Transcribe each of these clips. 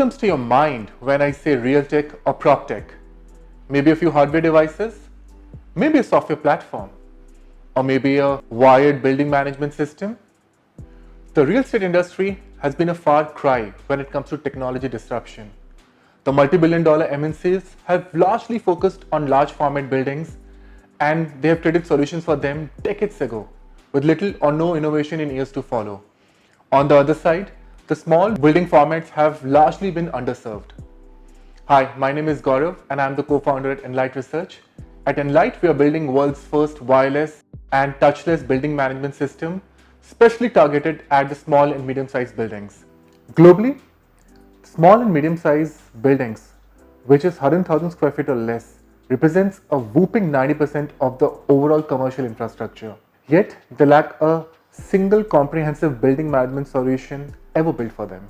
comes to your mind when I say Realtek or PropTech? Maybe a few hardware devices, maybe a software platform, or maybe a wired building management system. The real estate industry has been a far cry when it comes to technology disruption. The multi-billion-dollar MNCs have largely focused on large format buildings, and they have created solutions for them decades ago, with little or no innovation in years to follow. On the other side, the small building formats have largely been underserved. Hi, my name is Gaurav and I'm the co-founder at Enlight Research. At Enlight, we are building world's first wireless and touchless building management system, specially targeted at the small and medium-sized buildings. Globally, small and medium-sized buildings, which is 100,000 square feet or less, represents a whopping 90% of the overall commercial infrastructure. Yet, they lack a single comprehensive building management solution ever built for them.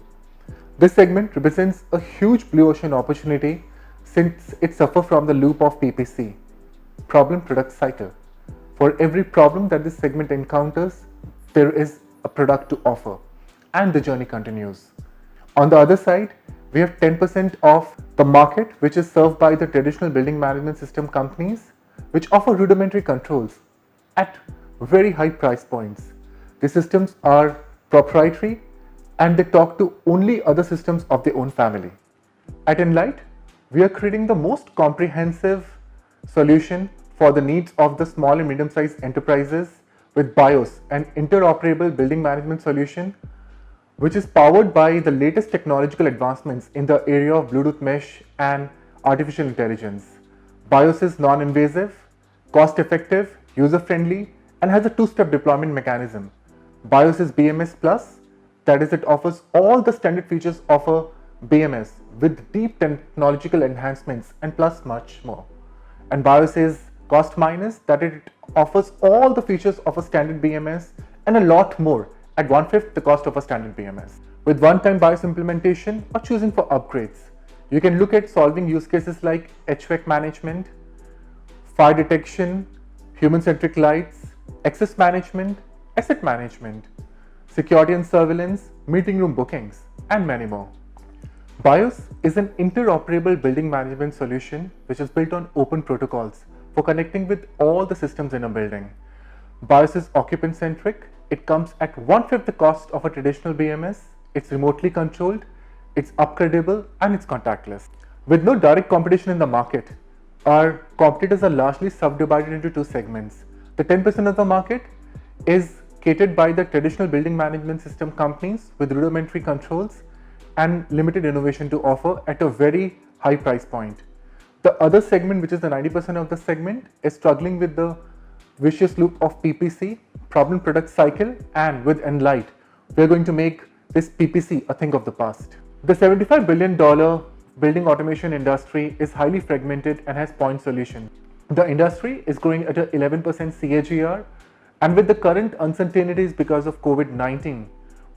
This segment represents a huge blue ocean opportunity since it suffers from the loop of PPC, problem product cycle. For every problem that this segment encounters, there is a product to offer, and the journey continues. On the other side, we have 10% of the market which is served by the traditional building management system companies which offer rudimentary controls at very high price points. The systems are proprietary and they talk to only other systems of their own family. At Enlight, we are creating the most comprehensive solution for the needs of the small and medium-sized enterprises with BIOS, an interoperable building management solution which is powered by the latest technological advancements in the area of Bluetooth mesh and artificial intelligence. BIOS is non-invasive, cost-effective, user-friendly, and has a two-step deployment mechanism. BIOS is BMS Plus, that is, it offers all the standard features of a BMS with deep technological enhancements and plus much more. And BIOS is cost minus, that it offers all the features of a standard BMS and a lot more at 1/5 the cost of a standard BMS. With one-time BIOS implementation or choosing for upgrades, you can look at solving use cases like HVAC management, fire detection, human-centric lights, access management, asset management, security and surveillance, meeting room bookings, and many more. BIOS is an interoperable building management solution which is built on open protocols for connecting with all the systems in a building. BIOS is occupant-centric. It comes at 1/5 the cost of a traditional BMS. It's remotely controlled, it's upgradable, and it's contactless. With no direct competition in the market, our competitors are largely subdivided into two segments. The 10% of the market is catered by the traditional building management system companies with rudimentary controls and limited innovation to offer at a very high price point. The other segment, which is the 90% of the segment, is struggling with the vicious loop of PPC, problem product cycle, and with Enlight, we're going to make this PPC a thing of the past. The $75 billion building automation industry is highly fragmented and has point solutions. The industry is growing at a 11% CAGR, and with the current uncertainties because of COVID-19,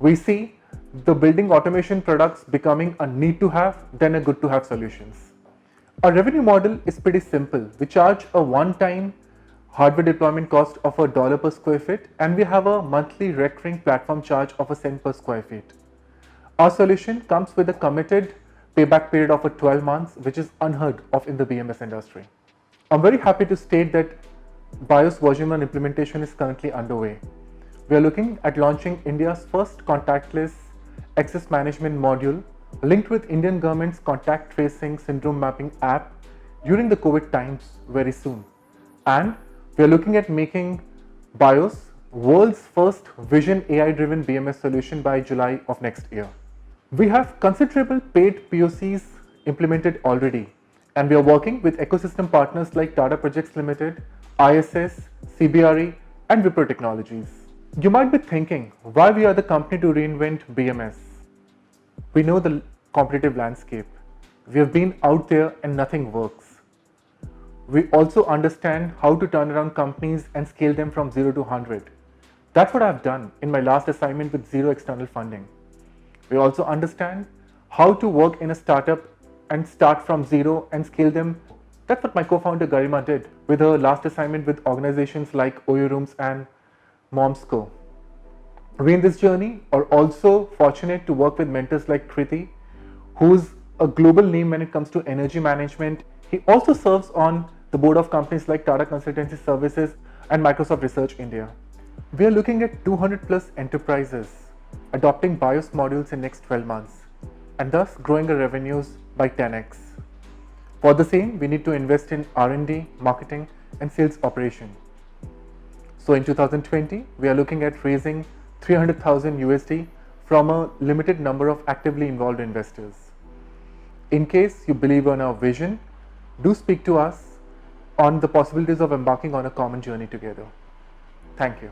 we see the building automation products becoming a need to have than a good to have solutions. Our revenue model is pretty simple. We charge a one-time hardware deployment cost of $1 per square feet, and we have a monthly recurring platform charge of $0.01 per square feet. Our solution comes with a committed payback period of 12 months, which is unheard of in the BMS industry. I'm very happy to state that BIOS version 1 implementation is currently underway. We are looking at launching India's first contactless access management module linked with Indian government's contact tracing syndrome mapping app during the COVID times very soon. And we are looking at making BIOS world's first vision AI-driven BMS solution by July of next year. We have considerable paid POCs implemented already, and we are working with ecosystem partners like Tata Projects Limited, ISS, CBRE, and Wipro Technologies. You might be thinking why we are the company to reinvent BMS. We know the competitive landscape. We have been out there and nothing works. We also understand how to turn around companies and scale them from 0 to 100. That's what I've done in my last assignment with zero external funding. We also understand how to work in a startup and start from zero and scale them. That's what my co-founder Garima did with her last assignment with organizations like OYO Rooms and Momsco. We in this journey are also fortunate to work with mentors like Kriti, who's a global name when it comes to energy management. He also serves on the board of companies like Tata Consultancy Services and Microsoft Research India. We are looking at 200 plus enterprises adopting BIOS modules in next 12 months and thus growing our revenues by 10x. For the same, we need to invest in R&D, marketing and sales operation. So in 2020, we are looking at raising 300,000 USD from a limited number of actively involved investors. In case you believe in our vision, do speak to us on the possibilities of embarking on a common journey together. Thank you.